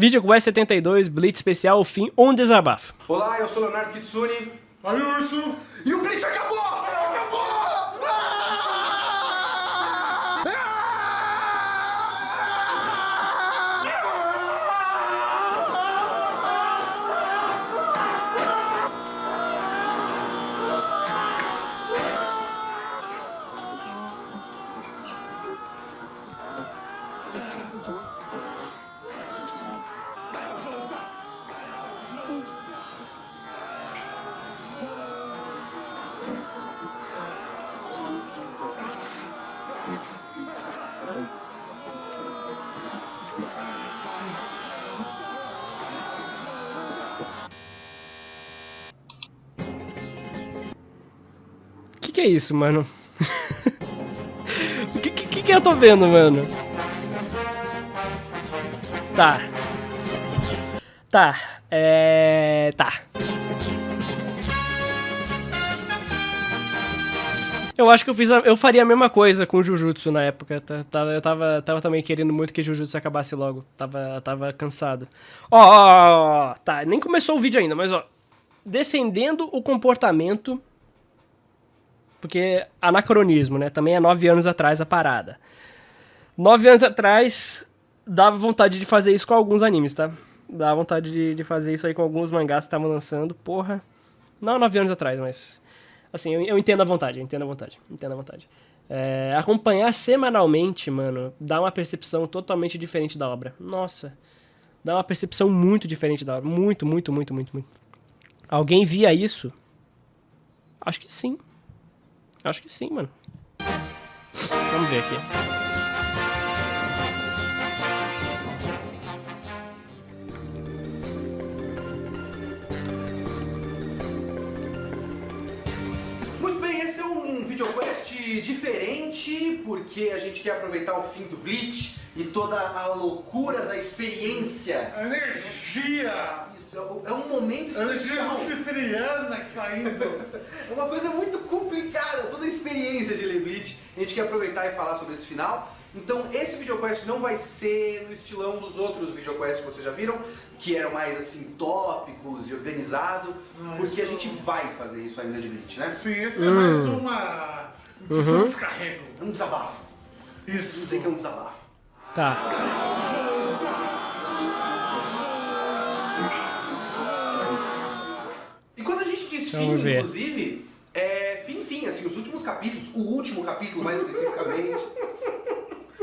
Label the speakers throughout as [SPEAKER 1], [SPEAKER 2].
[SPEAKER 1] Vídeo Quest 72, Blitz especial, o fim, um desabafo.
[SPEAKER 2] Olá, eu sou Leonardo Kitsune.
[SPEAKER 3] Oi, Urso.
[SPEAKER 2] E o Blitz acabou! Acabou!
[SPEAKER 1] Que é isso, mano? O que eu tô vendo, mano? Tá. Tá. Eu acho que eu faria a mesma coisa com Jujutsu na época. Eu tava também querendo muito que Jujutsu acabasse logo. Tava cansado. Ó. Tá, nem começou o vídeo ainda, mas ó. Defendendo o comportamento... Porque anacronismo, né? Também é 9 anos atrás a parada. 9 anos atrás, dava vontade de fazer isso com alguns animes, tá? Dava vontade de fazer isso aí com alguns mangás que estavam lançando. Porra. Não 9 anos atrás, mas... Assim, eu entendo a vontade, entendo a vontade. Acompanhar semanalmente, mano, dá uma percepção totalmente diferente da obra. Nossa. Dá uma percepção muito diferente da obra. Muito. Alguém via isso? Acho que sim, mano. Vamos ver aqui.
[SPEAKER 2] Muito bem, esse é um VideoQuest diferente, porque a gente quer aproveitar o fim do Bleach e toda a loucura da experiência.
[SPEAKER 3] Energia.
[SPEAKER 2] Isso, é um momento
[SPEAKER 3] Energia
[SPEAKER 2] especial.
[SPEAKER 3] luciferiana saindo.
[SPEAKER 2] É uma coisa muito complicada, toda a experiência de ler Bleach. A gente quer aproveitar e falar sobre esse final. Então esse VideoQuest não vai ser no estilão dos outros VideoQuests que vocês já viram, que eram mais assim, tópicos e organizado, porque a gente vai fazer isso ainda de Bleach, né?
[SPEAKER 3] Sim, esse é mais uma descarrego.
[SPEAKER 2] É um desabafo. Não
[SPEAKER 3] Isso.
[SPEAKER 2] sei que é um desabafo.
[SPEAKER 1] Tá.
[SPEAKER 2] E quando a gente diz
[SPEAKER 1] Vamos
[SPEAKER 2] fim,
[SPEAKER 1] ver.
[SPEAKER 2] inclusive, é fim, assim, os últimos capítulos, o último capítulo mais especificamente.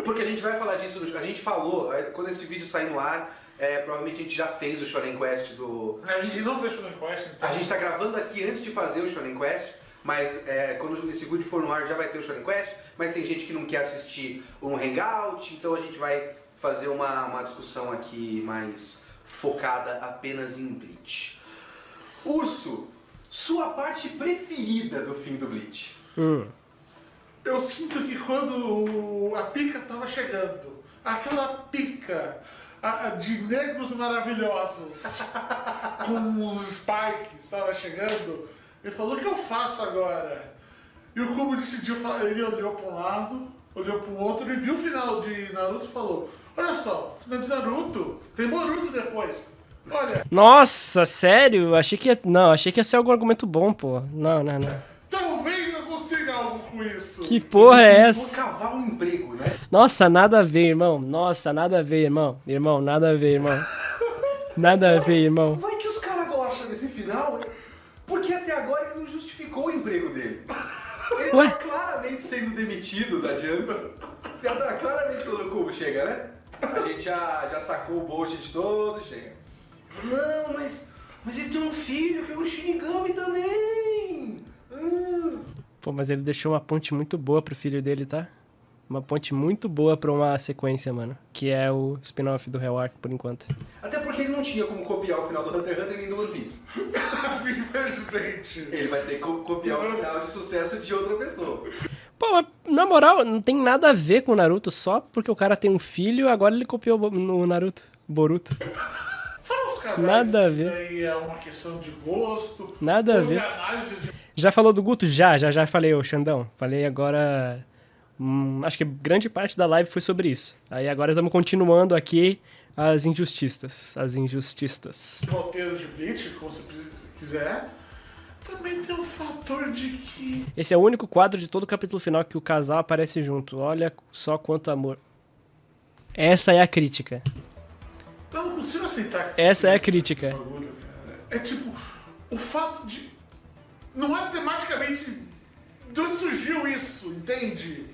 [SPEAKER 2] Porque a gente vai falar disso, a gente falou, quando esse vídeo sair no ar, provavelmente a gente já fez o Shonen Quest do...
[SPEAKER 3] A gente não fez o Quest, então.
[SPEAKER 2] A gente tá gravando aqui antes de fazer o Shonen Quest, mas quando esse vídeo for no ar já vai ter o Shonen Quest, mas tem gente que não quer assistir um Hangout, então a gente vai fazer uma discussão aqui mais focada apenas em Bleach. Urso, sua parte preferida do fim do Bleach?
[SPEAKER 3] Eu sinto que quando a pica tava chegando, aquela pica de negros maravilhosos com os spikes tava chegando, ele falou: o que eu faço agora? E o Kubo decidiu, ele olhou para um lado, olhou para o outro e viu o final de Naruto e falou: olha só, final de Naruto, tem Boruto depois. Olha,
[SPEAKER 1] Nossa, sério? Achei que ia ser algum argumento bom, pô. Não.
[SPEAKER 3] talvez eu consiga algo com isso.
[SPEAKER 1] Que porra é
[SPEAKER 2] Vou
[SPEAKER 1] essa?
[SPEAKER 2] cavar um emprego, né?
[SPEAKER 1] Nossa, nada a ver, irmão. Nada a ver, irmão. Nada a ver, irmão.
[SPEAKER 2] Vai que os caras gostam desse final, porque até agora ele não justificou o emprego dele. Ele
[SPEAKER 1] Ué?
[SPEAKER 2] tá claramente sendo demitido da Jump. Os caras tá claramente falando como chega, né? A gente já sacou o bullshit todo, chega. Não, mas ele tem um filho que é um Shinigami também.
[SPEAKER 1] Pô, mas ele deixou uma ponte muito boa pro filho dele, tá? Uma ponte muito boa pra uma sequência, mano. Que é o spin-off do Hell Arc, por enquanto.
[SPEAKER 2] Até porque ele não tinha como copiar o final do Hunter x Hunter nem do One Piece.
[SPEAKER 3] Infelizmente.
[SPEAKER 2] Ele vai ter que copiar o final de sucesso de outra pessoa.
[SPEAKER 1] Pô, mas na moral, não tem nada a ver com o Naruto. Só porque o cara tem um filho, agora ele copiou no Naruto. Boruto.
[SPEAKER 3] Fora os casais,
[SPEAKER 1] Nada a ver.
[SPEAKER 3] Daí é uma questão de gosto.
[SPEAKER 1] Nada a
[SPEAKER 3] ou de
[SPEAKER 1] ver.
[SPEAKER 3] análise de...
[SPEAKER 1] Já falou do Guto? Já falei, ô Xandão. Falei agora... acho que grande parte da live foi sobre isso. Aí agora estamos continuando aqui As injustiças. As injustiças.
[SPEAKER 3] Roteiro de Bleach, como você quiser. Também tem um fator de que...
[SPEAKER 1] Esse é o único quadro de todo o capítulo final que o casal aparece junto. Olha só quanto amor. Essa é a crítica.
[SPEAKER 3] Eu não consigo aceitar que
[SPEAKER 1] Essa é a
[SPEAKER 3] esse
[SPEAKER 1] crítica.
[SPEAKER 3] bagulho, cara. É tipo, o fato de... Não é tematicamente... De onde surgiu isso, entende?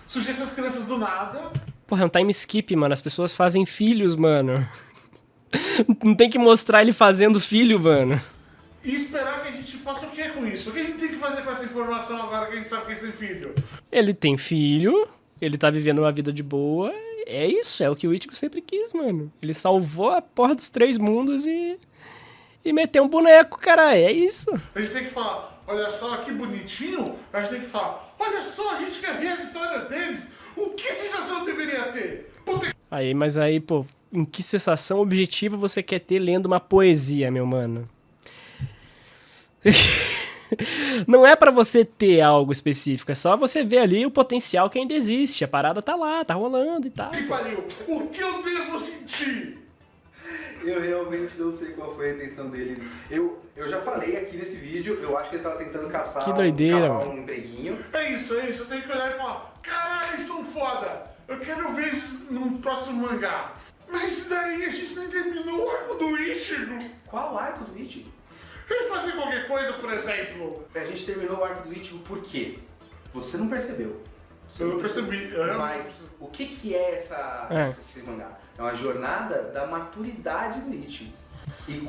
[SPEAKER 3] Surgiu essas crianças do nada.
[SPEAKER 1] Porra, é um time skip, mano. As pessoas fazem filhos, mano. Não tem que mostrar ele fazendo filho, mano.
[SPEAKER 3] E esperar que a gente faça o que com isso? O que a gente tem que fazer com essa informação agora que a gente sabe que esse tem filho?
[SPEAKER 1] Ele tem filho, ele tá vivendo uma vida de boa. É isso, é o que o Ichigo sempre quis, mano. Ele salvou a porra dos 3 mundos e meteu um boneco, cara. É isso.
[SPEAKER 3] A gente tem que falar, olha só que bonitinho. A gente tem que falar, olha só, a gente quer ver as histórias deles. O que sensação deveria ter? Puta...
[SPEAKER 1] Aí, mas aí, pô, em que sensação objetiva você quer ter lendo uma poesia, meu mano? Não é pra você ter algo específico, é só você ver ali o potencial que ainda existe. A parada tá lá, tá rolando e tal.
[SPEAKER 3] Que pariu, o que eu devo sentir?
[SPEAKER 2] Eu realmente não sei qual foi a intenção dele. Eu já falei aqui nesse vídeo, eu acho que ele tava tentando caçar
[SPEAKER 1] Que doideira,
[SPEAKER 2] cavar
[SPEAKER 1] mano.
[SPEAKER 2] um empreguinho.
[SPEAKER 3] É isso, eu tenho que olhar e falar, caralho, são foda. Eu quero ver isso no próximo mangá. Mas daí a gente nem terminou o arco do Ichigo.
[SPEAKER 2] Qual arco do Ichigo?
[SPEAKER 3] Ele fazia qualquer coisa, por exemplo.
[SPEAKER 2] A gente terminou o arco do Ichigo por quê? Você não percebeu. Você
[SPEAKER 3] Eu
[SPEAKER 2] não
[SPEAKER 3] percebi.
[SPEAKER 2] Mas o que é esse mangá? É uma jornada da maturidade do Ichigo. E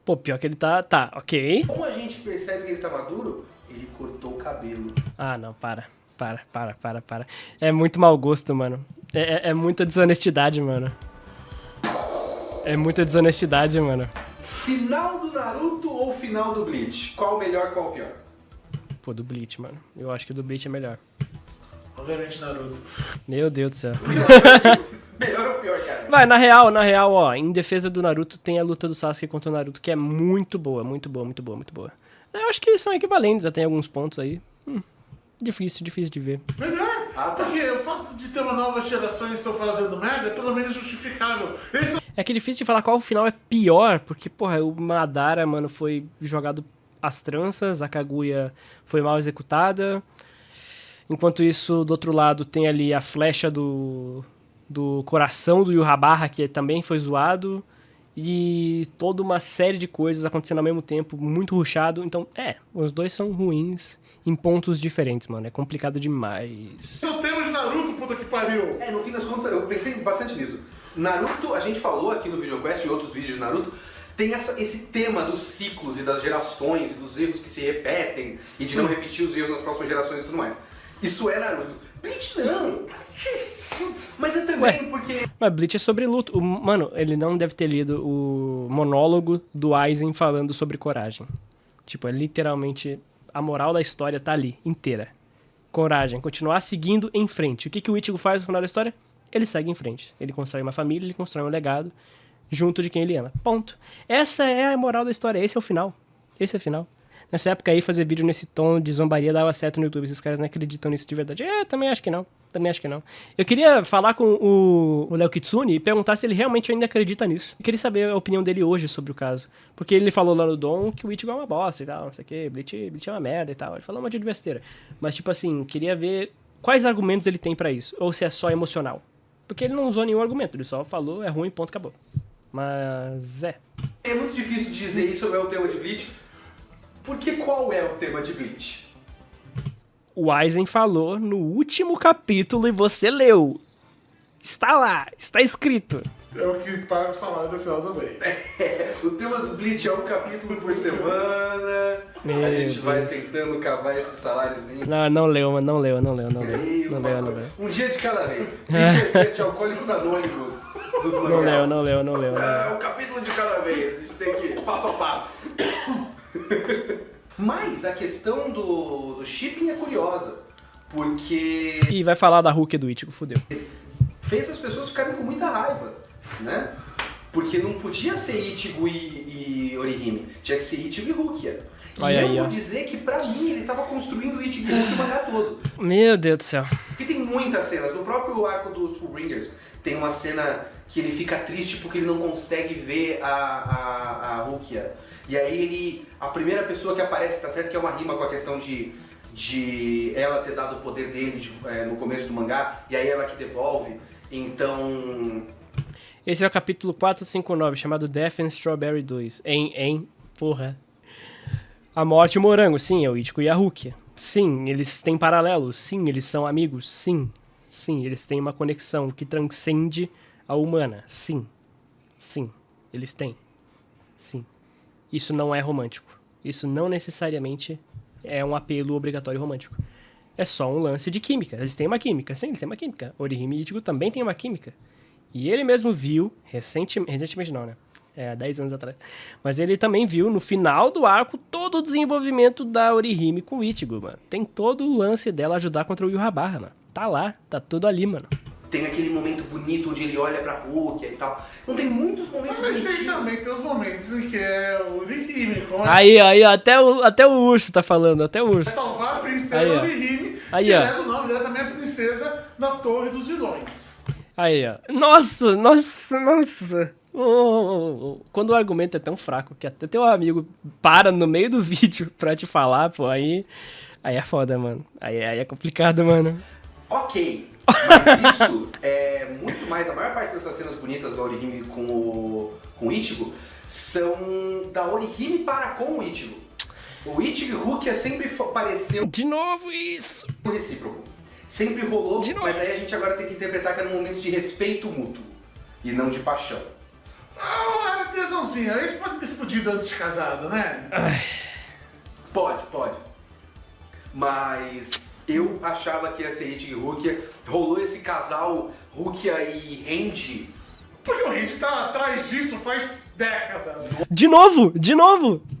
[SPEAKER 1] Pô, pior que ele tá, ok.
[SPEAKER 2] como a gente percebe que ele tá maduro, ele cortou o cabelo.
[SPEAKER 1] Ah, não, para. É muito mau gosto, mano. É muita desonestidade, mano. É muita desonestidade, mano.
[SPEAKER 2] Final do Naruto ou final do Bleach? Qual o melhor, qual o pior?
[SPEAKER 1] Pô, do Bleach, mano. Eu acho que o do Bleach é melhor.
[SPEAKER 3] Obviamente, Naruto.
[SPEAKER 1] Meu Deus do céu.
[SPEAKER 2] Melhor ou pior, cara?
[SPEAKER 1] Vai, na real, ó, em defesa do Naruto tem a luta do Sasuke contra o Naruto, que é muito boa, muito boa. Eu acho que eles são equivalentes, até em alguns pontos aí. Difícil de ver.
[SPEAKER 3] Melhor,
[SPEAKER 2] Ah, tá.
[SPEAKER 3] porque o fato de ter uma nova geração e estão fazendo merda, pelo menos é justificável. Eles
[SPEAKER 1] É que é difícil de falar qual final é pior, porque, porra, o Madara, mano, foi jogado às tranças, a Kaguya foi mal executada. Enquanto isso, do outro lado, tem ali a flecha do coração do Yurabara, que também foi zoado. E toda uma série de coisas acontecendo ao mesmo tempo, muito rushado. Então, os dois são ruins em pontos diferentes, mano. É complicado demais.
[SPEAKER 3] são temas de Naruto, puta que pariu.
[SPEAKER 2] No fim das contas, eu pensei bastante nisso. Naruto, a gente falou aqui no VideoQuest e outros vídeos de Naruto, tem esse tema dos ciclos e das gerações e dos erros que se repetem e de não repetir os erros nas próximas gerações e tudo mais. Isso é Naruto. Bleach não. Mas é também porque...
[SPEAKER 1] Mas Bleach é sobre luto. Mano, ele não deve ter lido o monólogo do Aizen falando sobre coragem. Tipo, é literalmente... A moral da história tá ali, inteira. Coragem, continuar seguindo em frente. O que o Ichigo faz no final da história? Ele segue em frente. Ele constrói uma família, ele constrói um legado junto de quem ele ama. Ponto. Essa é a moral da história, esse é o final. Esse é o final. Nessa época aí, fazer vídeo nesse tom de zombaria dava certo no YouTube. Esses caras não acreditam nisso de verdade. Também acho que não. Eu queria falar com o Léo Kitsune e perguntar se ele realmente ainda acredita nisso. Eu queria saber a opinião dele hoje sobre o caso. Porque ele falou lá no Dom que o Ichigo é uma bosta e tal, não sei o que, Bleach é uma merda e tal. Ele falou um monte de besteira. Mas, tipo assim, queria ver quais argumentos ele tem pra isso. Ou se é só emocional. Porque ele não usou nenhum argumento, ele só falou, é ruim, ponto, acabou. Mas
[SPEAKER 2] É muito difícil dizer isso sobre o tema de Bleach, porque qual é o tema de Bleach?
[SPEAKER 1] O Aizen falou no último capítulo e você leu. Está lá, está escrito.
[SPEAKER 3] É o que paga o salário no final do mês.
[SPEAKER 2] O tema do Bleach é um capítulo por semana.
[SPEAKER 1] Meu
[SPEAKER 2] a gente vai
[SPEAKER 1] Deus.
[SPEAKER 2] tentando cavar esse saláriozinho.
[SPEAKER 1] Não leu, mano, não leu. Não leu.
[SPEAKER 2] Um dia de cada vez. Bleach de Alcoólicos Anônimos dos mangás.
[SPEAKER 1] Não leu.
[SPEAKER 2] Um capítulo de cada vez. A gente tem que ir passo a passo. Mas a questão do shipping é curiosa. Porque
[SPEAKER 1] E vai falar da Hulk do Ichigo, fudeu.
[SPEAKER 2] fez as pessoas ficarem com muita raiva, né? Porque não podia ser Ichigo e Orihime, tinha que ser Ichigo e Rukia.
[SPEAKER 1] Olha
[SPEAKER 2] E
[SPEAKER 1] aí,
[SPEAKER 2] eu
[SPEAKER 1] ó.
[SPEAKER 2] vou dizer que pra mim ele tava construindo o Ichigo e Rukia o mangá todo.
[SPEAKER 1] Meu Deus do céu.
[SPEAKER 2] Porque tem muitas cenas, no próprio arco dos Fullbringers tem uma cena que ele fica triste porque ele não consegue ver a Rukia. E aí a primeira pessoa que aparece, tá certo que é uma rima com a questão de ela ter dado o poder dele no começo do mangá, e aí ela que devolve, então...
[SPEAKER 1] Esse é o capítulo 459, chamado Death and Strawberry 2. Porra. A morte e o morango, sim, é o Ichigo e a Rukia. Sim, eles têm paralelos, sim, eles são amigos, sim. Sim, eles têm uma conexão que transcende a humana, sim. Sim, eles têm. Sim. Isso não é romântico. Isso não necessariamente é um apelo obrigatório romântico. É só um lance de química. Eles têm uma química, sim, eles têm uma química. Orihime e Ichigo também têm uma química. E ele mesmo viu, recentemente não, né? 10 anos atrás. Mas ele também viu, no final do arco, todo o desenvolvimento da Orihime com o Ichigo, mano. Tem todo o lance dela ajudar contra o Yurabara, mano. Tá lá, tá tudo ali, mano.
[SPEAKER 2] Tem aquele momento bonito onde ele olha pra Rukia e tal. Não tem muitos momentos
[SPEAKER 3] Mas
[SPEAKER 2] bonitinhos.
[SPEAKER 3] tem também, tem os momentos em que é o Orihime, como
[SPEAKER 1] Aí, até o urso tá falando, até o urso.
[SPEAKER 3] salvar a princesa
[SPEAKER 1] Aí, ó.
[SPEAKER 3] Orihime,
[SPEAKER 1] Aí,
[SPEAKER 3] que
[SPEAKER 1] ó.
[SPEAKER 3] aliás o nome dela também é princesa na Torre dos Vilões.
[SPEAKER 1] Aí, ó. Nossa. Quando o argumento é tão fraco que até teu amigo para no meio do vídeo pra te falar, pô, aí é foda, mano. Aí é complicado, mano.
[SPEAKER 2] Ok, mas isso é muito mais, a maior parte dessas cenas bonitas da Orihime com o Ichigo são da Orihime para com o Ichigo. O Ichigo e Rukia sempre pareceu
[SPEAKER 1] De novo isso.
[SPEAKER 2] recíproco. Sempre rolou,
[SPEAKER 1] De novo.
[SPEAKER 2] mas aí a gente agora tem que interpretar que eram momentos de respeito mútuo e não de paixão.
[SPEAKER 3] Ah, era tesãozinho. Eles podem ter fudido antes de casado, né?
[SPEAKER 2] Pode. Mas eu achava que ia ser Ichigo e Rukia. Rolou esse casal Rukia e Renji.
[SPEAKER 3] Porque o Randy tá atrás disso faz décadas.
[SPEAKER 1] De novo.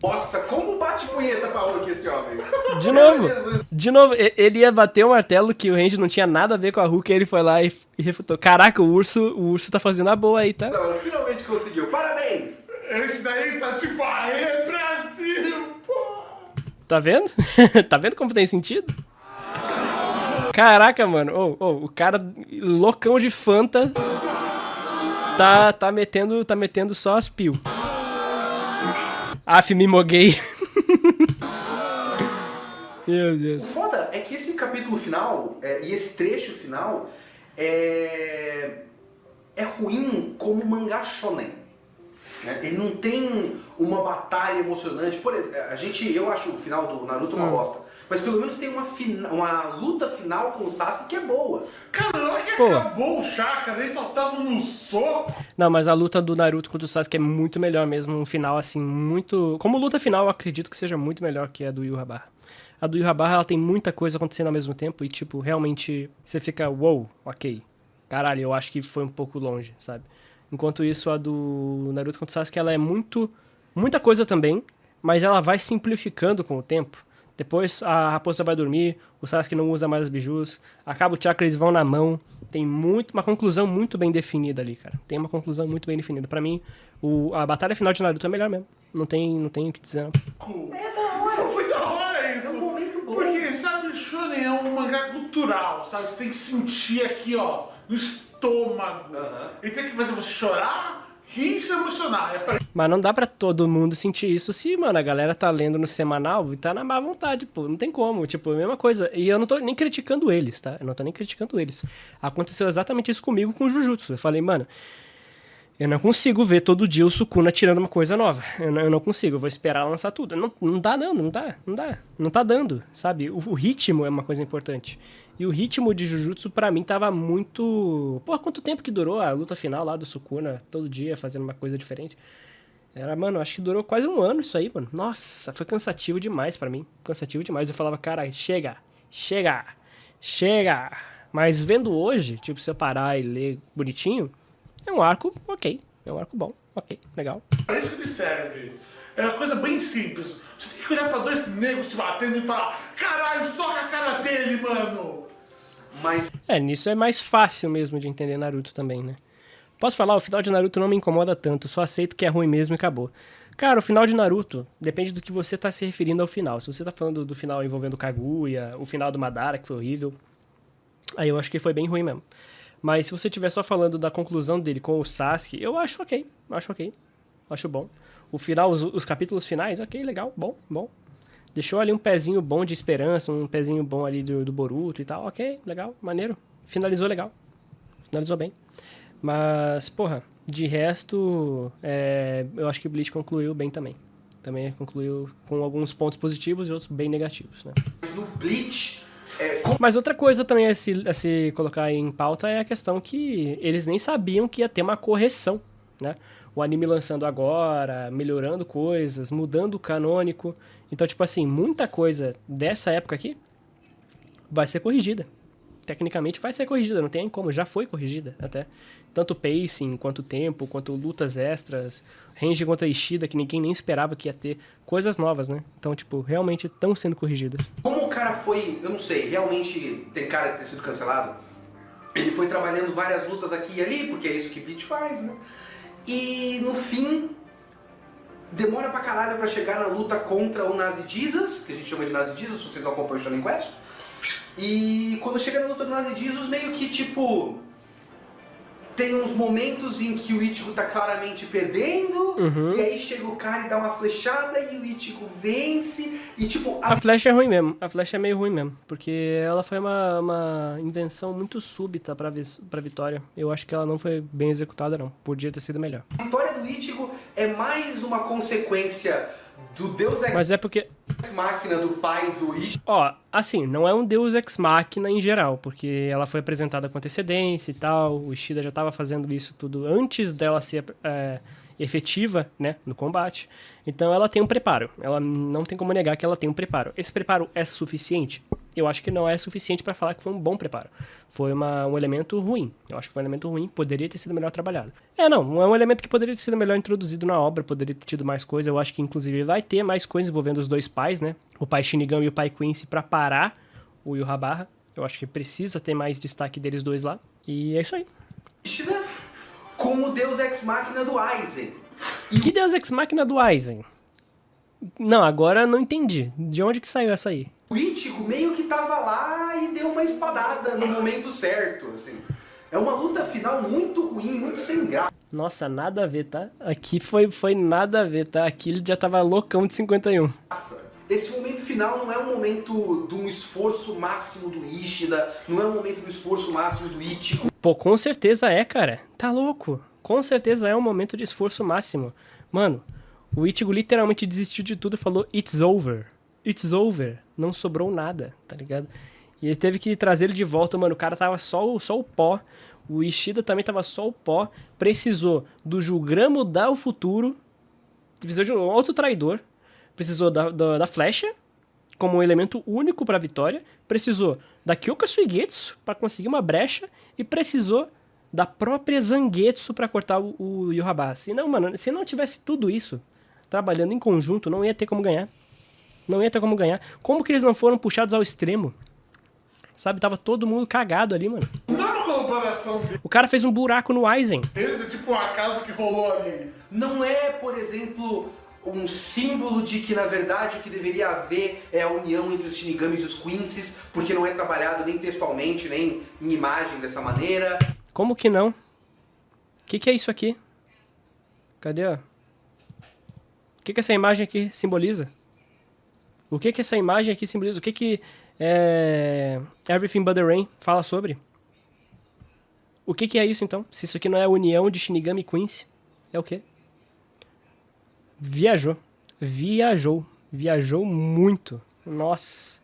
[SPEAKER 2] Nossa, como bate punheta pra Rukia esse homem? Jesus.
[SPEAKER 1] De novo, ele ia bater o martelo que o Randy não tinha nada a ver com a Hulk, e ele foi lá e refutou. Caraca, o urso tá fazendo a boa aí, tá?
[SPEAKER 2] Não, finalmente conseguiu. Parabéns!
[SPEAKER 3] Esse daí tá tipo, aê, Brasil, pô!
[SPEAKER 1] Tá vendo? Tá vendo como tem sentido? Caraca, mano. O cara loucão de Fanta tá metendo só as pil. Af, me moguei. Meu
[SPEAKER 2] O
[SPEAKER 1] Deus.
[SPEAKER 2] foda é que esse capítulo final e esse trecho final é ruim como mangá shonen. Né? Ele não tem uma batalha emocionante. Por exemplo, eu acho o final do Naruto uma bosta. Mas pelo menos tem uma luta final com o Sasuke que é boa.
[SPEAKER 3] Cara, na hora que
[SPEAKER 1] Pô.
[SPEAKER 3] acabou o chakra, eles só estavam no soco.
[SPEAKER 1] Não, mas a luta do Naruto contra o Sasuke é muito melhor mesmo. Um final, assim, muito... Como luta final, eu acredito que seja muito melhor que a do Yu Habar. A do Yu Habar, ela tem muita coisa acontecendo ao mesmo tempo e, tipo, realmente você fica, wow, ok. Caralho, eu acho que foi um pouco longe, sabe? Enquanto isso, a do Naruto contra o Sasuke, ela é muita coisa também, mas ela vai simplificando com o tempo. Depois a raposa vai dormir, o Sasuke não usa mais as bijus, acaba o chakra, eles vão na mão. Tem uma conclusão muito bem definida ali, cara. Tem uma conclusão muito bem definida. Pra mim, a batalha final de Naruto é melhor mesmo. Não tem o que dizer, não.
[SPEAKER 2] É da hora.
[SPEAKER 3] Foi da hora isso.
[SPEAKER 2] É um momento bom.
[SPEAKER 3] Porque, sabe, Shonen é um mangá cultural, sabe? Você tem que sentir aqui, ó, no estômago. E tem que fazer você chorar, rir e se emocionar. É pra...
[SPEAKER 1] Mas não dá pra todo mundo sentir isso se, mano, a galera tá lendo no semanal e tá na má vontade, pô. Não tem como, tipo, a mesma coisa. E eu não tô nem criticando eles, tá? Eu não tô nem criticando eles. Aconteceu exatamente isso comigo com o Jujutsu. Eu falei, mano, eu não consigo ver todo dia o Sukuna tirando uma coisa nova. Eu não consigo, eu vou esperar lançar tudo. Não dá dando, não dá. Não tá dando, sabe? O ritmo é uma coisa importante. E o ritmo de Jujutsu, pra mim, tava muito... Pô, quanto tempo que durou a luta final lá do Sukuna, todo dia fazendo uma coisa diferente? Mano, acho que durou quase um ano isso aí, mano. Nossa, foi cansativo demais pra mim. Cansativo demais. Eu falava, cara, chega. Mas vendo hoje, tipo, se eu parar e ler bonitinho, é um arco ok. É um arco bom, ok, legal.
[SPEAKER 3] É isso que ele serve. É uma coisa bem simples. Você tem que olhar pra dois negros se batendo e falar: caralho, soca a cara dele, mano!
[SPEAKER 2] Mas
[SPEAKER 1] Nisso é mais fácil mesmo de entender Naruto também, né? Posso falar, o final de Naruto não me incomoda tanto, só aceito que é ruim mesmo e acabou. Cara, o final de Naruto depende do que você tá se referindo ao final. Se você tá falando do final envolvendo Kaguya, o final do Madara, que foi horrível, aí eu acho que foi bem ruim mesmo. Mas se você estiver só falando da conclusão dele com o Sasuke, eu acho ok. Acho bom. O final, os capítulos finais, ok, legal, bom. Deixou ali um pezinho bom de esperança, um pezinho bom ali do Boruto e tal, ok, legal, maneiro. Finalizou legal. Finalizou bem. Mas, porra, de resto, eu acho que Bleach concluiu bem também. Também concluiu com alguns pontos positivos e outros bem negativos, né?
[SPEAKER 2] No Bleach...
[SPEAKER 1] Mas outra coisa também a se colocar em pauta é a questão que eles nem sabiam que ia ter uma correção, né? O anime lançando agora, melhorando coisas, mudando o canônico. Então, tipo assim, muita coisa dessa época aqui vai ser corrigida. Tecnicamente vai ser corrigida, não tem como, já foi corrigida até. Tanto pacing, quanto tempo, quanto lutas extras, range contra Ishida, que ninguém nem esperava que ia ter, coisas novas, né? Então, tipo, realmente estão sendo corrigidas.
[SPEAKER 2] Como o cara foi, eu não sei, realmente tem cara de ter sido cancelado, ele foi trabalhando várias lutas aqui e ali, porque é isso que Bleach faz, né? E no fim, demora pra caralho pra chegar na luta contra o Nazi Jesus, que a gente chama de Nazi Jesus, se vocês não acompanham o Shonen Quest. E quando chega na luta do Nazi Jesus, meio que tipo... Tem uns momentos em que o Ichigo tá claramente perdendo, e aí chega o cara e dá uma flechada e o Ichigo vence, e tipo...
[SPEAKER 1] A flecha é ruim mesmo, a flecha é meio ruim mesmo, porque ela foi uma invenção muito súbita pra vitória. Eu acho que ela não foi bem executada não, podia ter sido melhor.
[SPEAKER 2] A vitória do Ichigo é mais uma consequência do Deus
[SPEAKER 1] Mas é porque...
[SPEAKER 2] Ex-Máquina do pai do Ichigo.
[SPEAKER 1] Ó, assim, não é um Deus Ex Machina em geral, porque ela foi apresentada com antecedência e tal, o Ishida já estava fazendo isso tudo antes dela ser efetiva, né, no combate. Então ela tem um preparo, ela não tem como negar que ela tem um preparo. Esse preparo é suficiente? Eu acho que não é suficiente para falar que foi um bom preparo. Foi um elemento ruim. Eu acho que foi um elemento ruim, poderia ter sido melhor trabalhado. Não é um elemento que poderia ter sido melhor introduzido na obra, poderia ter tido mais coisa. Eu acho que, inclusive, vai ter mais coisas envolvendo os dois pais, né? O pai Shinigami e o pai Quincy para parar o Yūhabarra. Eu acho que precisa ter mais destaque deles dois lá. E é isso aí.
[SPEAKER 2] Com o Deus Ex-Máquina do Aizen.
[SPEAKER 1] Que Deus Ex-Máquina do Aizen? Não, agora não entendi. De onde que saiu essa aí?
[SPEAKER 2] O Ichigo meio que tava lá e deu uma espadada no momento certo, assim. É uma luta final muito ruim, muito sem graça.
[SPEAKER 1] Nossa, nada a ver, tá? Aqui foi nada a ver, tá? Aqui ele já tava loucão de 51.
[SPEAKER 2] Esse momento final não é um momento de um esforço máximo do Ishida, não é um momento do esforço máximo do Ichigo.
[SPEAKER 1] Pô, com certeza é, cara. Tá louco. Com certeza é um momento de esforço máximo. Mano, o Ichigo literalmente desistiu de tudo e falou "It's over". It's over. Não sobrou nada, tá ligado? E ele teve que trazer ele de volta, mano. O cara tava só o pó. O Ishida também tava só o pó. Precisou do Julgram mudar o futuro. Precisou de um outro traidor. Precisou da flecha como um elemento único pra vitória. Precisou da Kyoka Suigetsu pra conseguir uma brecha. E precisou da própria Zangetsu pra cortar o Yūhabarra. Se não, mano, se não tivesse tudo isso trabalhando em conjunto, não ia ter como ganhar. Não ia ter como ganhar. Como que eles não foram puxados ao extremo? Sabe, tava todo mundo cagado ali, mano.
[SPEAKER 3] Não dá uma comparação deles.
[SPEAKER 1] O cara fez um buraco no Aizen.
[SPEAKER 3] Eles é tipo uma casa que rolou ali.
[SPEAKER 2] Não é, por exemplo, um símbolo de que, na verdade, o que deveria haver é a união entre os Shinigamis e os Quincy's, porque não é trabalhado nem textualmente, nem em imagem dessa maneira.
[SPEAKER 1] Como que não? O que é isso aqui? Cadê, ó? O que essa imagem aqui simboliza? O que essa imagem aqui simboliza? O que Everything But The Rain fala sobre? O que é isso, então? Se isso aqui não é a união de Shinigami e Quincy, é o quê? Viajou. Viajou muito. Nossa.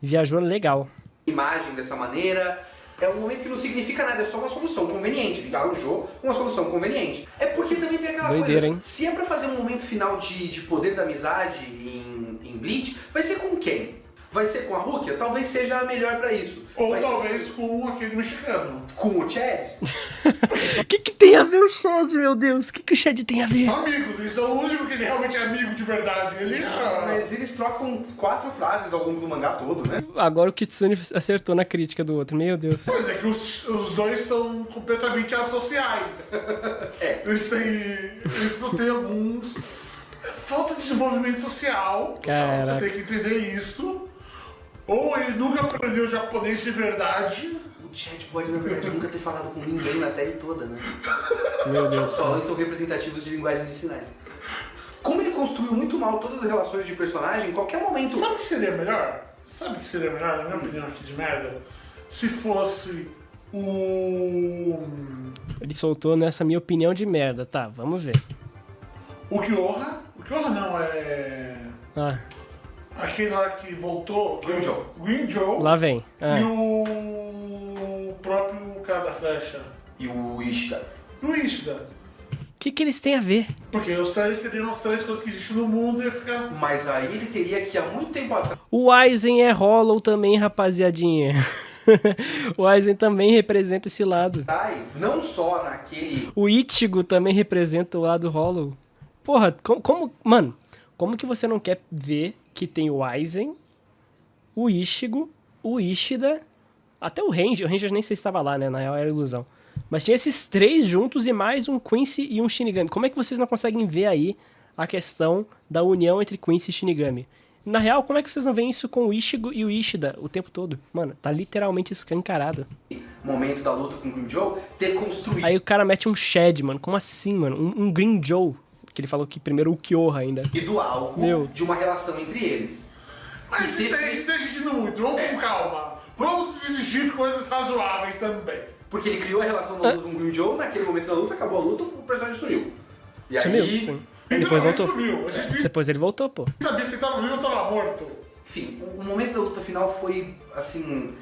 [SPEAKER 1] Viajou legal.
[SPEAKER 2] Imagem dessa maneira. É um momento que não significa nada, é só uma solução conveniente. Ligar o jogo, uma solução conveniente. É porque também tem aquela
[SPEAKER 1] doideira,
[SPEAKER 2] coisa,
[SPEAKER 1] hein?
[SPEAKER 2] Se é pra fazer um momento final de poder da amizade em Bleach, vai ser com quem? Vai ser com a Rukia? Talvez seja a melhor pra isso.
[SPEAKER 3] Ou
[SPEAKER 2] vai
[SPEAKER 3] talvez com aquele mexicano.
[SPEAKER 2] Com o Chad?
[SPEAKER 1] O que tem a ver o Chad, meu Deus? O que o Chad tem a ver?
[SPEAKER 3] Amigos, eles são o único que ele realmente é amigo de verdade. Ele
[SPEAKER 2] Mas eles trocam 4 frases ao longo do mangá todo, né?
[SPEAKER 1] Agora o Kitsune acertou na crítica do outro, meu Deus.
[SPEAKER 3] Pois é que os dois são completamente associais. Eles não têm alguns... Falta de desenvolvimento social.
[SPEAKER 1] Caraca.
[SPEAKER 3] Você tem que entender isso. Ou ele nunca aprendeu japonês de verdade.
[SPEAKER 2] Chat pode, na verdade, nunca ter falado com ninguém na série toda, né?
[SPEAKER 1] Meu Deus do
[SPEAKER 2] Os
[SPEAKER 1] céu.
[SPEAKER 2] balões são representativos de linguagem de sinais. Como ele construiu muito mal todas as relações de personagem, em qualquer momento...
[SPEAKER 3] Sabe o que seria melhor? Sabe o que seria melhor, na minha opinião aqui de merda? Se fosse o...
[SPEAKER 1] Ele soltou nessa minha opinião de merda. Tá, vamos ver.
[SPEAKER 3] O Kyoha. O Kyoha não, é...
[SPEAKER 1] Ah,
[SPEAKER 3] Aquele lá que voltou.
[SPEAKER 2] Green Joe.
[SPEAKER 3] Green Joe.
[SPEAKER 1] lá vem. Ah.
[SPEAKER 3] E o próprio cara da flecha.
[SPEAKER 2] E o Ishida.
[SPEAKER 3] E o Ishida.
[SPEAKER 1] O que eles têm a ver?
[SPEAKER 3] Porque os três seriam as três coisas que existem no mundo e ia ficar...
[SPEAKER 2] Mas aí ele teria que, há muito tempo atrás...
[SPEAKER 1] O Aizen é Hollow também, rapaziadinha. O Aizen também representa esse lado.
[SPEAKER 2] Não só naquele...
[SPEAKER 1] O Ichigo também representa o lado Hollow. Porra, mano, como que você não quer ver que tem o Aizen, o Ichigo, o Ishida, até o Ranger nem sei se estava lá, né? Na real era ilusão. Mas tinha esses três juntos e mais um Quincy e um Shinigami. Como é que vocês não conseguem ver aí a questão da união entre Quincy e Shinigami? Na real, como é que vocês não veem isso com o Ichigo e o Ishida o tempo todo? Mano, tá literalmente escancarado.
[SPEAKER 2] momento da luta com o Green Joe, ter construído...
[SPEAKER 1] Aí o cara mete um Shed, mano. Como assim, mano? Um Green Joe. Que ele falou que primeiro o Kyoha ainda.
[SPEAKER 2] E do algo
[SPEAKER 1] Meu.
[SPEAKER 2] de uma relação entre eles.
[SPEAKER 3] Mas
[SPEAKER 2] E
[SPEAKER 3] isso daí tá exigindo muito, vamos com calma. Vamos exigir coisas razoáveis também.
[SPEAKER 2] Porque ele criou a relação da luta com o Green Joe, naquele momento da luta, acabou a luta, o personagem sumiu. E
[SPEAKER 1] Sumiu,
[SPEAKER 2] aí...
[SPEAKER 1] sim.
[SPEAKER 3] Então,
[SPEAKER 1] Depois
[SPEAKER 3] ele
[SPEAKER 1] voltou.
[SPEAKER 3] sumiu. A gente
[SPEAKER 1] Depois ele voltou, pô.
[SPEAKER 3] nem sabia se ele tava vivo ou tava morto.
[SPEAKER 2] Enfim, o momento da luta final foi, assim...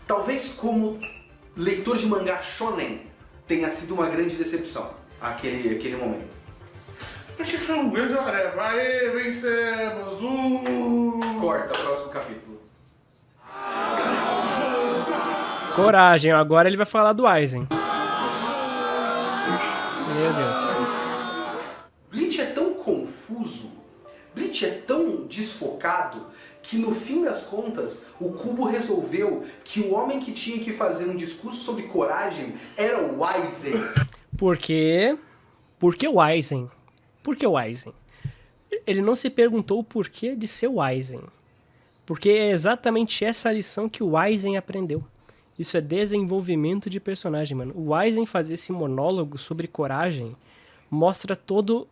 [SPEAKER 2] Talvez como leitor de mangá shonen tenha sido uma grande decepção, aquele momento.
[SPEAKER 3] Porque foi um grande areva. Aê, vencemos!
[SPEAKER 2] Corta, próximo capítulo.
[SPEAKER 1] Coragem, agora ele vai falar do Aizen. Meu Deus.
[SPEAKER 2] Bleach é tão confuso, Bleach é tão desfocado, que no fim das contas, o Kubo resolveu que o homem que tinha que fazer um discurso sobre coragem era o Aizen.
[SPEAKER 1] Por quê? Por que o Aizen? Por que o Aizen? Ele não se perguntou o porquê de ser o Aizen. Porque é exatamente essa a lição que o Aizen aprendeu. Isso é desenvolvimento de personagem, mano. O Aizen fazer esse monólogo sobre coragem mostra todo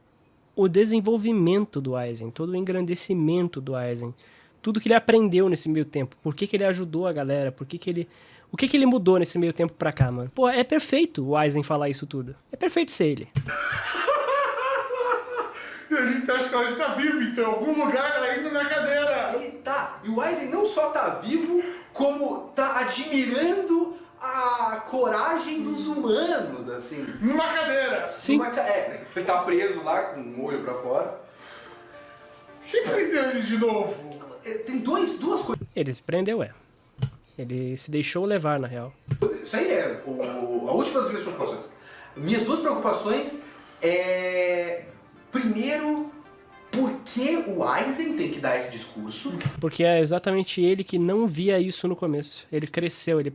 [SPEAKER 1] o desenvolvimento do Aizen, todo o engrandecimento do Aizen. Tudo que ele aprendeu nesse meio tempo. Por que ele ajudou a galera? O que ele mudou nesse meio tempo pra cá, mano? Pô, é perfeito o Aizen falar isso tudo. É perfeito ser ele.
[SPEAKER 3] E a gente acha que ela está viva, então, em algum lugar ainda na cadeira.
[SPEAKER 2] Ele tá, e o Aizen não só tá vivo, como tá admirando a coragem dos humanos, assim.
[SPEAKER 3] Numa cadeira.
[SPEAKER 1] Sim.
[SPEAKER 2] Ele tá preso lá com o olho pra fora.
[SPEAKER 3] Quem prendeu ele de novo?
[SPEAKER 2] Tem duas coisas.
[SPEAKER 1] Ele se prendeu, Ele se deixou levar, na real.
[SPEAKER 2] Isso aí é a última das minhas preocupações. Minhas duas preocupações é... Primeiro, por que o Aizen tem que dar esse discurso?
[SPEAKER 1] Porque é exatamente ele que não via isso no começo. Ele cresceu, ele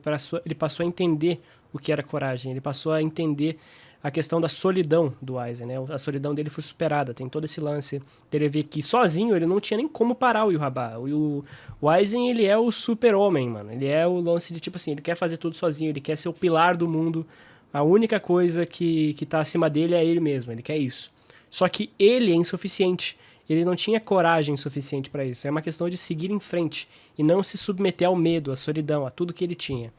[SPEAKER 1] passou a entender o que era coragem. Ele passou a entender a questão da solidão do Aizen, né? A solidão dele foi superada. Tem todo esse lance dele ver que sozinho ele não tinha nem como parar o Yhwach. O Aizen, ele é o super-homem, mano. Ele é o lance de, tipo assim, ele quer fazer tudo sozinho, ele quer ser o pilar do mundo. A única coisa que tá acima dele é ele mesmo, ele quer isso. Só que ele é insuficiente. Ele não tinha coragem suficiente para isso. É uma questão de seguir em frente e não se submeter ao medo, à solidão, a tudo que ele tinha.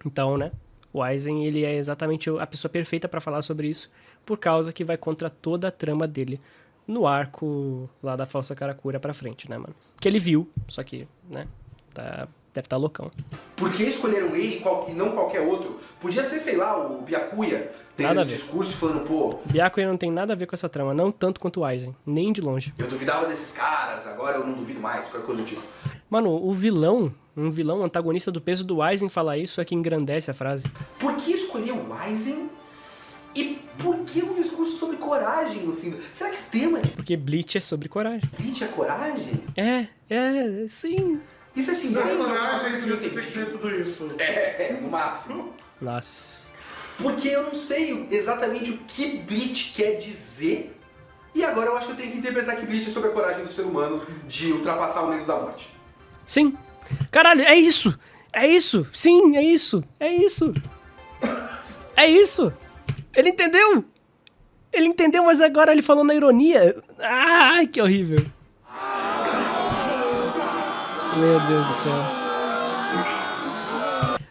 [SPEAKER 1] Então, né? O Aizen, ele é exatamente a pessoa perfeita para falar sobre isso, por causa que vai contra toda a trama dele no arco lá da Falsa Karakura pra frente, né, mano? Que ele viu, só que, né? Deve estar loucão.
[SPEAKER 2] Por que escolheram ele e não qualquer outro? Podia ser, sei lá, o Byakuya tendo
[SPEAKER 1] Nada a
[SPEAKER 2] esse
[SPEAKER 1] ver.
[SPEAKER 2] discurso e falando, pô,
[SPEAKER 1] Byakuya não tem nada a ver com essa trama, não tanto quanto o Aizen, nem de longe.
[SPEAKER 2] eu duvidava desses caras, agora eu não duvido mais, qualquer coisa do tipo.
[SPEAKER 1] Mano, um vilão antagonista do peso do Aizen falar isso é que engrandece a frase.
[SPEAKER 2] Por que escolher o Aizen? E por que um discurso sobre coragem no fim? Será que o tema de
[SPEAKER 1] Porque Bleach é sobre coragem.
[SPEAKER 2] Bleach é coragem?
[SPEAKER 1] Sim.
[SPEAKER 2] Isso é assim,
[SPEAKER 3] Zé
[SPEAKER 2] não
[SPEAKER 3] coragem
[SPEAKER 2] é
[SPEAKER 3] de você ter que ter tudo isso.
[SPEAKER 2] no máximo.
[SPEAKER 1] Nossa.
[SPEAKER 2] Porque eu não sei exatamente o que Bleach quer dizer. E agora eu acho que eu tenho que interpretar que Bleach é sobre a coragem do ser humano de ultrapassar o medo da morte.
[SPEAKER 1] Sim. Caralho, é isso. É isso! Sim, é isso! É isso! É isso! Ele entendeu! Ele entendeu, mas agora ele falou na ironia. Ai, que horrível. Meu Deus do céu.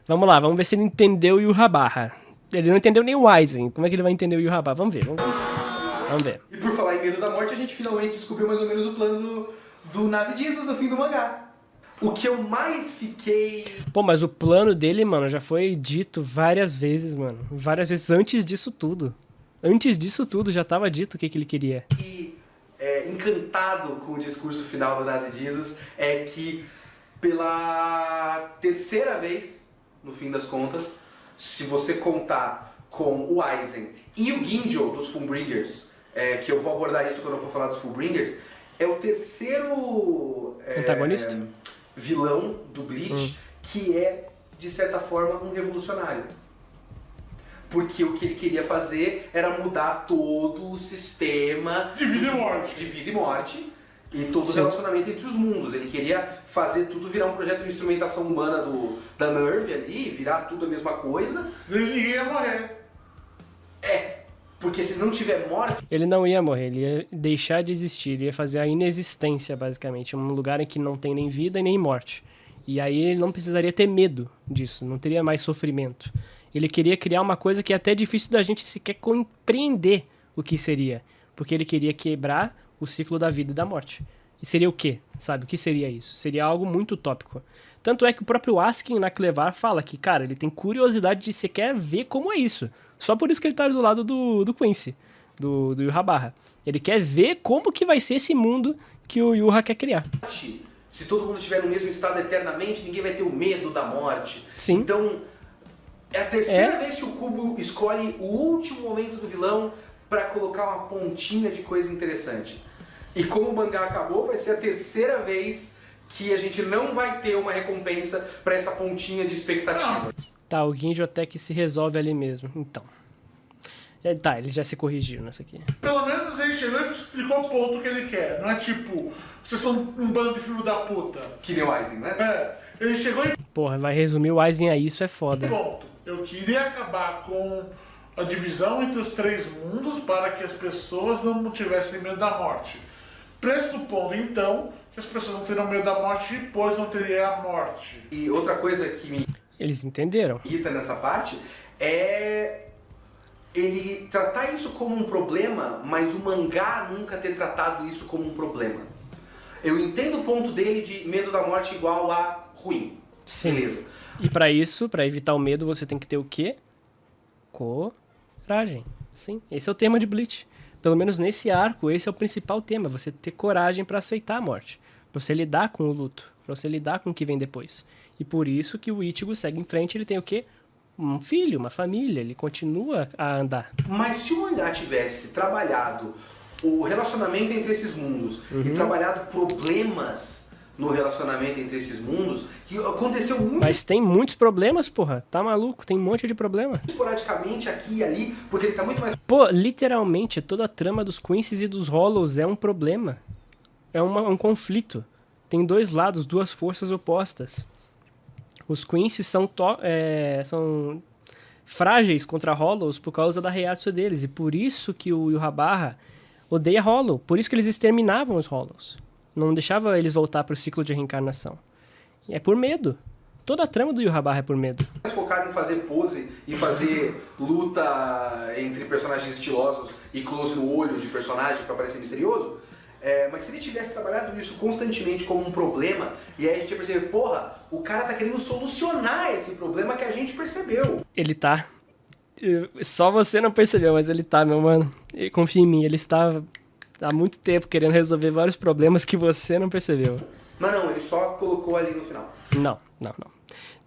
[SPEAKER 1] Vamos lá, vamos ver se ele entendeu o Yurrabarra. Ele não entendeu nem o Aizen. Como é que ele vai entender o Yurrabarra? Vamos ver, vamos ver. Vamos ver.
[SPEAKER 2] E por falar em Medo da Morte, a gente finalmente descobriu mais ou menos o plano do Nazi Jesus no fim do mangá. O que eu mais fiquei...
[SPEAKER 1] Pô, mas o plano dele, mano, já foi dito várias vezes, mano. Várias vezes antes disso tudo. Antes disso tudo já tava dito o que ele queria.
[SPEAKER 2] Encantado com o discurso final do Nazi Jesus é que pela terceira vez, no fim das contas, se você contar com o Aizen e o Ginjo dos Fullbringers, que eu vou abordar isso quando eu for falar dos Fullbringers, é o terceiro
[SPEAKER 1] antagonista?
[SPEAKER 2] Vilão do Bleach que é, de certa forma, um revolucionário. Porque o que ele queria fazer era mudar todo o sistema
[SPEAKER 3] De vida e morte.
[SPEAKER 2] de vida e morte e todo o
[SPEAKER 1] Sim.
[SPEAKER 2] relacionamento entre os mundos. Ele queria fazer tudo virar um projeto de instrumentação humana da Nerve ali, virar tudo a mesma coisa.
[SPEAKER 3] Ninguém ia morrer.
[SPEAKER 2] Porque se não tiver morte,
[SPEAKER 1] Ele não ia morrer, ele ia deixar de existir, ele ia fazer a inexistência, basicamente. Um lugar em que não tem nem vida e nem morte. E aí ele não precisaria ter medo disso, não teria mais sofrimento. Ele queria criar uma coisa que é até difícil da gente sequer compreender o que seria. Porque ele queria quebrar o ciclo da vida e da morte. E seria o quê? Sabe? O que seria isso? Seria algo muito utópico. Tanto é que o próprio Askin na Clevar fala que, cara, ele tem curiosidade de sequer ver como é isso. Só por isso que ele tá do lado do Quincy, do Yurrabarra. Ele quer ver como que vai ser esse mundo que o Yurra quer criar.
[SPEAKER 2] se todo mundo estiver no mesmo estado eternamente, ninguém vai ter o medo da morte.
[SPEAKER 1] Sim.
[SPEAKER 2] Então, é a terceira vez que o Kubo escolhe o último momento do vilão pra colocar uma pontinha de coisa interessante. E como o mangá acabou, vai ser a terceira vez que a gente não vai ter uma recompensa pra essa pontinha de expectativa.
[SPEAKER 1] Tá, o Ginjo até que se resolve ali mesmo. Então. Tá, ele já se corrigiu nessa aqui.
[SPEAKER 3] Pelo menos ele chegou e explicou o ponto que ele quer. Não é tipo, vocês são um bando de filho da puta.
[SPEAKER 2] Que nem o Aizen, né?
[SPEAKER 3] Ele chegou e
[SPEAKER 1] Porra, vai resumir o Aizen a isso, é foda.
[SPEAKER 3] ponto. Eu queria acabar com a divisão entre os três mundos para que as pessoas não tivessem medo da morte. Pressupondo, então, que as pessoas não teriam medo da morte, pois não teria a morte.
[SPEAKER 2] E outra coisa que me
[SPEAKER 1] Eles entenderam.
[SPEAKER 2] irrita nessa parte é ele tratar isso como um problema, mas o mangá nunca ter tratado isso como um problema. Eu entendo o ponto dele de medo da morte igual a ruim.
[SPEAKER 1] Sim.
[SPEAKER 2] Beleza.
[SPEAKER 1] E pra isso, pra evitar o medo, você tem que ter o quê? Coragem. Sim, esse é o tema de Bleach. Pelo menos nesse arco, esse é o principal tema. Você ter coragem pra aceitar a morte. Pra você lidar com o luto. Pra você lidar com o que vem depois. E por isso que o Ichigo segue em frente, ele tem o quê? Um filho, uma família, ele continua a andar.
[SPEAKER 2] Mas se o mangá tivesse trabalhado o relacionamento entre esses mundos e trabalhado problemas no relacionamento entre esses mundos, que aconteceu muito
[SPEAKER 1] Mas tem muitos problemas, porra. Tá maluco? Tem um monte de problema.
[SPEAKER 2] esporadicamente aqui e ali, porque ele tá muito mais
[SPEAKER 1] Pô, literalmente, toda a trama dos Quincy's e dos Hollows é um problema. É um conflito. Tem dois lados, duas forças opostas. Os Quincy's são frágeis contra Hollows por causa da Reiatsu deles. E por isso que o Yurrabarra odeia Hollow. Por isso que eles exterminavam os Hollows. Não deixava eles voltar pro ciclo de reencarnação. E é por medo. Toda a trama do Yurrabarra é por medo.
[SPEAKER 2] focado em fazer pose e fazer luta entre personagens estilosos e close no olho de personagem pra parecer misterioso. Mas se ele tivesse trabalhado isso constantemente como um problema, e aí a gente ia perceber, porra, o cara tá querendo solucionar esse problema que a gente percebeu.
[SPEAKER 1] Ele tá. Só você não percebeu, mas ele tá, meu mano. E confia em mim, ele está há muito tempo querendo resolver vários problemas que você não percebeu.
[SPEAKER 2] Mas não, ele só colocou ali no final.
[SPEAKER 1] Não.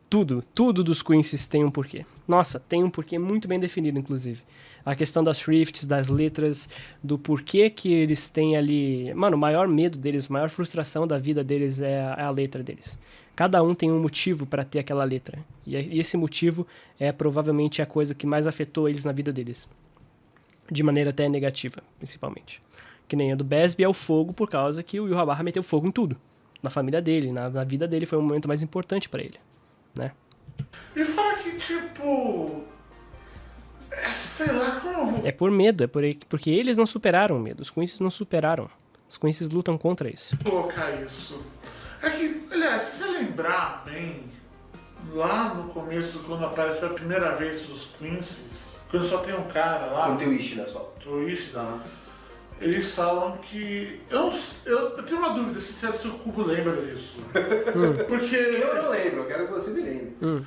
[SPEAKER 1] Tudo dos Quincy's tem um porquê. Nossa, tem um porquê muito bem definido, inclusive. A questão das shrifts, das letras, do porquê que eles têm ali... Mano, o maior medo deles, a maior frustração da vida deles é a letra deles. Cada um tem um motivo para ter aquela letra. E esse motivo é provavelmente a coisa que mais afetou eles na vida deles. De maneira até negativa, principalmente. Que nem a do Besby é o fogo, por causa que o Yurrabarra meteu fogo em tudo. Na família dele, na vida dele, foi o momento mais importante para ele. né?
[SPEAKER 3] E fora que, tipo... sei lá como eu vou...
[SPEAKER 1] É por medo, porque eles não superaram o medo. Os Quincy's não superaram. Os Quincy's lutam contra isso.
[SPEAKER 3] colocar isso. É que, aliás, se você lembrar bem, lá no começo, quando aparece pela primeira vez os Quincy's, quando só tem um cara lá,
[SPEAKER 2] Não tem o Ishida só.
[SPEAKER 3] o Ishida,
[SPEAKER 2] Aham.
[SPEAKER 3] eles falam que... Eu tenho uma dúvida se o Kubo lembra disso. Porque...
[SPEAKER 2] Eu não lembro, eu quero que você me lembre.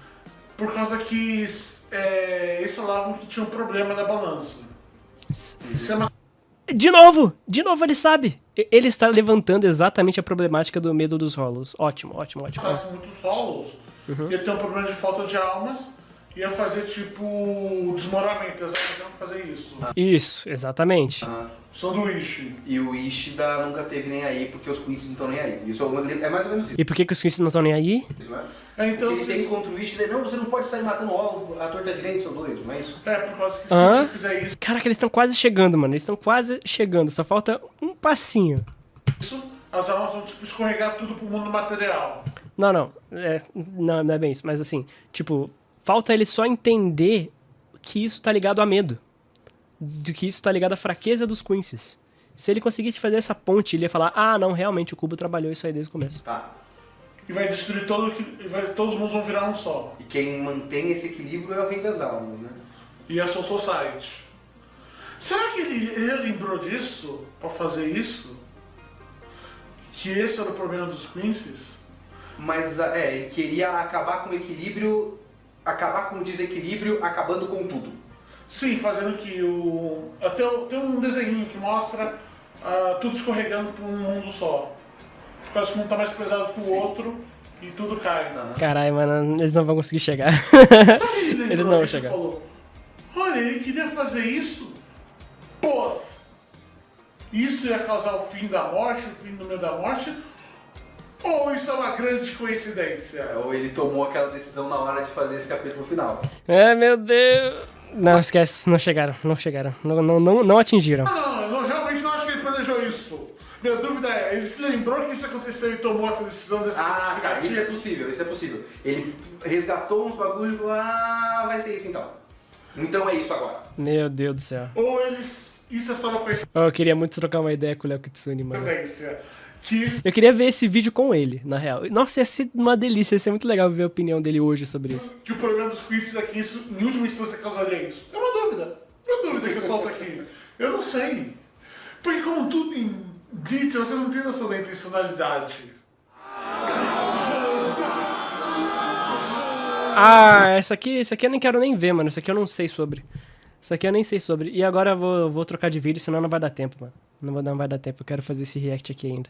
[SPEAKER 3] Por causa que eles falavam que tinha um problema na balança. Isso é uma
[SPEAKER 1] De novo ele sabe. Ele está levantando exatamente a problemática do medo dos Hollows. Ótimo.
[SPEAKER 3] matasse muitos solos, ia ter um problema de falta de almas, ia fazer tipo desmoramento, as almas iam fazer isso.
[SPEAKER 1] Isso, exatamente.
[SPEAKER 2] Aham.
[SPEAKER 3] Sanduíche.
[SPEAKER 2] E o Ishida nunca teve nem aí, porque os Quincy's não estão nem aí. Isso é mais ou menos isso,
[SPEAKER 1] E por que os Quincy's não estão nem aí?
[SPEAKER 2] não é?
[SPEAKER 3] Então,
[SPEAKER 2] Porque ele tem contra o Ishida, não, você não pode sair matando o a torta direita, seu doido, não é isso?
[SPEAKER 3] por causa que se
[SPEAKER 1] Hã?
[SPEAKER 3] você fizer
[SPEAKER 1] Caraca, eles estão quase chegando, mano. Eles estão quase chegando. Só falta um passinho.
[SPEAKER 3] isso, as almas vão tipo escorregar tudo pro mundo material.
[SPEAKER 1] Não. Não é bem isso. Mas assim, tipo, falta ele só entender que isso tá ligado a medo. De que isso tá ligado à fraqueza dos Quincy's. Se ele conseguisse fazer essa ponte, ele ia falar, ah, não, realmente o Cubo trabalhou isso aí desde o começo.
[SPEAKER 2] Tá.
[SPEAKER 3] E vai destruir todos os mundos vão virar um só.
[SPEAKER 2] E quem mantém esse equilíbrio é o Rei das Almas, né?
[SPEAKER 3] E a Soul Society. Será que ele lembrou disso pra fazer isso? Que esse era o problema dos Quincy's?
[SPEAKER 2] Mas ele queria acabar com o equilíbrio, acabar com o desequilíbrio, acabando com tudo.
[SPEAKER 3] Sim, fazendo que até tem um desenho que mostra tudo escorregando para um mundo só. Por causa que um tá mais pesado que o outro e tudo cai.
[SPEAKER 1] Caralho, mano, eles não vão conseguir chegar.
[SPEAKER 3] Sabe o que ele lembrou
[SPEAKER 1] Eles não vão
[SPEAKER 3] disso e
[SPEAKER 1] chegar.
[SPEAKER 3] falou? Olha, ele queria fazer isso, pós. Isso ia causar o fim da morte, o fim do meio da morte? Ou isso é uma grande coincidência?
[SPEAKER 2] Ou ele tomou aquela decisão na hora de fazer esse capítulo final.
[SPEAKER 1] Meu Deus. Não, esquece, não chegaram. Não atingiram.
[SPEAKER 3] Eu realmente não acho que ele planejou isso. Minha dúvida é, ele se lembrou que isso aconteceu e tomou essa decisão desse
[SPEAKER 2] Ah, tá,
[SPEAKER 3] justificativo?
[SPEAKER 2] isso é possível. Ele resgatou uns bagulhos e falou, vai ser isso então. Então é isso agora.
[SPEAKER 1] Meu Deus do céu.
[SPEAKER 3] Ou isso é só uma
[SPEAKER 1] Eu queria muito trocar uma ideia com o Léo Kitsune, mano.
[SPEAKER 3] coincidência? Que isso
[SPEAKER 1] Eu queria ver esse vídeo com ele, na real. Nossa, ia ser uma delícia, ia ser muito legal ver a opinião dele hoje sobre isso.
[SPEAKER 3] que o problema dos quizzes é que isso, em última instância, causaria isso? É uma dúvida. É uma dúvida que eu solto aqui. Eu não sei. Porque como tudo em Bleach, você não tem noção da intencionalidade.
[SPEAKER 1] Ah, essa aqui eu nem quero nem ver, mano. Essa aqui eu não sei sobre. Essa aqui eu nem sei sobre. E agora eu vou trocar de vídeo, senão não vai dar tempo, mano. Não vai dar tempo. Eu quero fazer esse react aqui ainda.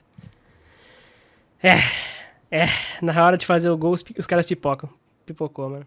[SPEAKER 1] Na hora de fazer o gol, os caras pipocam. Pipocou, mano.